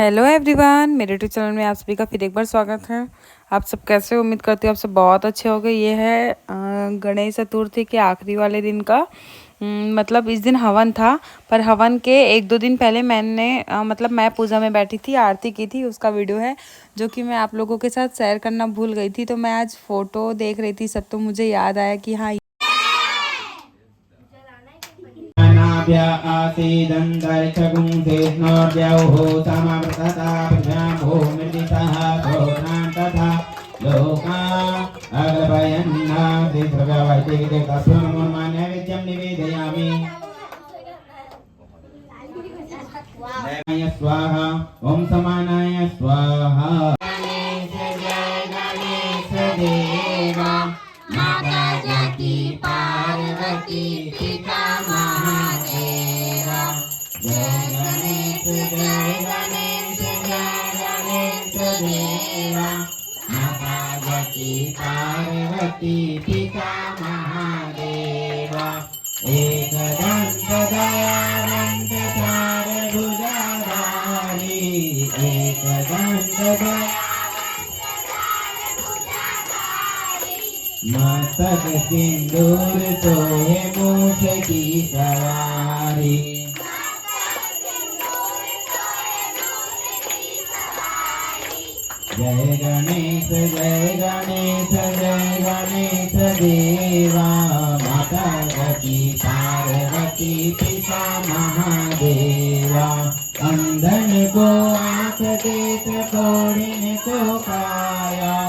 Hello everyone, मेरे YouTube channel में आप सभी का फिर एक बार स्वागत है। आप सब कैसे हो? उम्मीद करती हूँ आप सब बहुत अच्छे हो गए। ये है गणेश चतुर्थी के आखिरी वाले दिन का मतलब इस दिन हवन था। पर हवन के एक दो दिन पहले मैं पूजा में बैठी थी, आरती की थी, उसका वीडियो है जो कि मैं आप लोगों के साथ शेयर करना भूल गई थी। तो मैं आज फ़ोटो देख रही थी सब, तो मुझे याद आया कि हाँ नाभ्य आसीदन्तरिक्षगुंसे स्नोर्द्यौः समावृतता प्रजाभो मृदितः भोनां तथा लोका अग्रभयन्नासि सर्ववैदिके तस्मन्नैवेद्यं निवेदयामि। स्वाहा ॐ समानाय स्वाहा। गणेश जय गणेश देवा माता जति पार्वती पिता महादेवा। जय गणेश जय गणेश जय गणेश देवा माता जति पार्वती पिता महादेवा। एकदंत दयावंत चार भुजाधारी एकदंत मस्तक सिंदूर सोहे मूछ की सवारी। जय गणेश जय गणेश जय गणेश देवा माता गति पार्वती पिता महादेवा। अंधन को आंख देत कोढ़िन को काया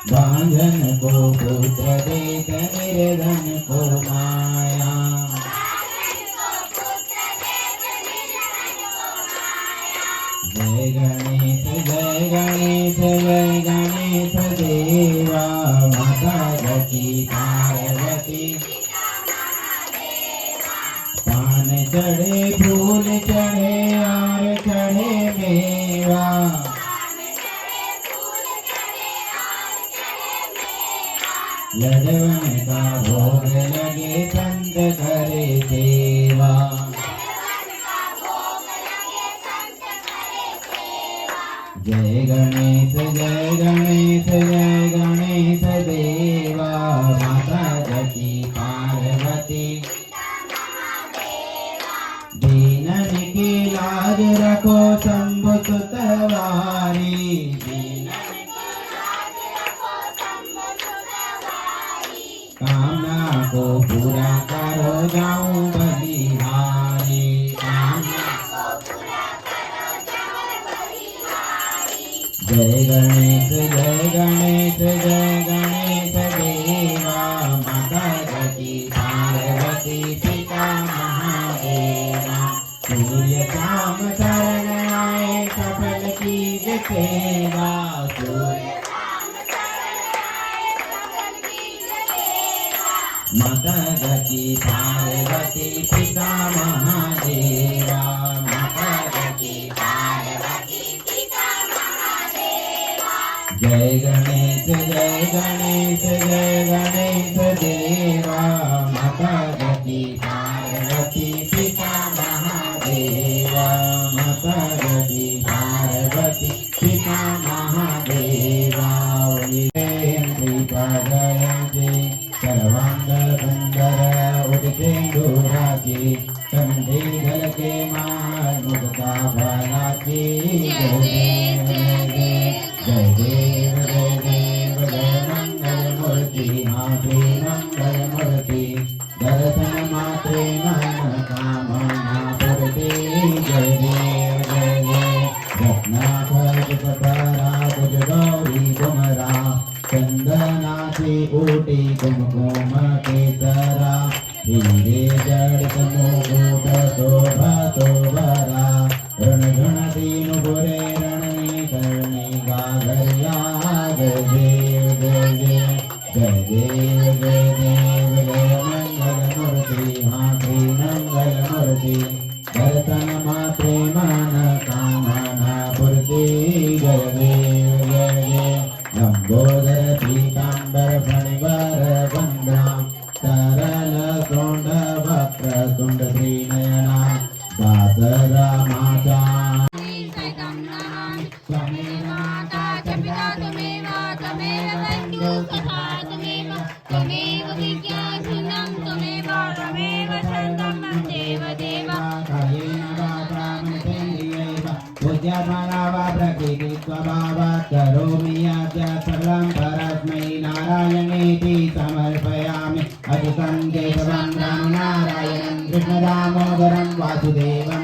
बांधन को पुत्र देत निर्धन को माया। जय गणेश जय गणेश जय गणेश देवा माता गति पार्वती। पान चढ़े फूल चढ़े और चढ़े मेवा लडवन का भोग लगे संत करे सेवा। जय गणेश जय गणेश जय गणेश देवा माता गति पार्वती। दीनन की लाज रखो शंभु सुतवारी। कामना को पूरा करो जाऊं बलिहारी। जय गणेश जय गणेश जय गणेश देवा माता गति पार्वती पिता महादेवा। सूर्य शाम शरण आए सफल कीज सेवा। माता गति पार्वती पिता महादेवा। माता गति पार्वती पिता महादेवा। जय गणेश जय गणेश जय गणेश देवा माता गति पार्वती पिता महादेवा। माता गति पार्वती पिता महादेवा। सर्वांग सुंदर उदिते दुराची कंधे गल के मार मुक्ता भराची। जय देव जय देव जय देव जय मंगल मूर्ति माते मंगल मूर्ति। दर्शन मात्रे मन कामना पूर्ति। जय देव जय जय रत्नाकर पतारा बुझ गौरी कुमरा। चंदनाची ऊटी कुमकुम केसरा। हीरे जड़ित मुकुट शोभा शोभरा। रण झुन तीन बुरे रणनी करणी गागरिया। जय देव जय जय जय देव जय देव जय मंगल मूर्ति हाथी मंगल मूर्ति। दर्शन मात्रे मन कामना पूर्ति। जय देव जय जय लंबोदर पीतांबर फणिवर बंधा सरल सोंडव वक्रतुण्डश्रीनयना दासरामाचा सैतं नमामि त्वमेव माता च पिता त्वमेव त्वमेव बन्धुः सखा त्वमेव विद्याधनं त्वमेव त्वमेव शरणं देव देव कायेन वाचा मनसेन्द्रियैव बुद्ध्यात्मना वा प्रकृतिस्वभावात् करोमि यद्य सर्वं परस्मै नारायणेति समर्पयामि अधिकं केशवं रामनारायणं कृष्णदामोदरं वासुदेवं